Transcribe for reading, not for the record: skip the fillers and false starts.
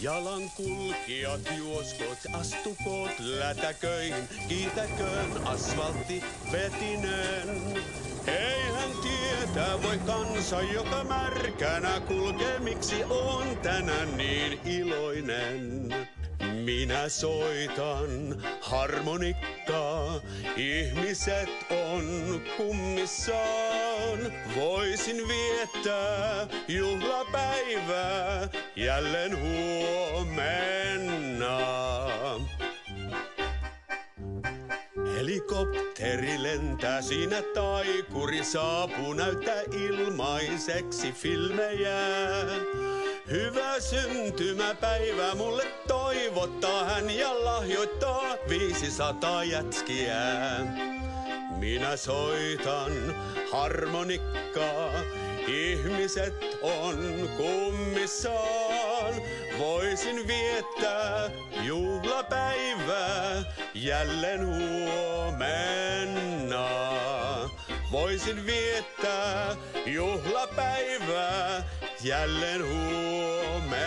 Jalankulkijat juoskoot, astukoot lätäköihin, kiitäköön asfaltti vetinen. Eihän tietää voi kansa, joka märkänä kulkee, miksi on tänään niin iloinen. Minä soitan harmonikkaa, ihmiset on kummissaan. Voisin viettää juhlapäivää jälleen huomenna. Helikopteri lentää, siinä taikuri saapuu, näyttää ilmaiseksi filmejä. Hyvää syntymäpäivää mulle toivottaa hän ja lahjoittaa 500 jätskiä. Minä soitan harmonikkaa, ihmiset on kummissaan. Voisin viettää juhlapäivää jälleen huomenna. Voisin viettää juhlapäivää jälleen huomenna.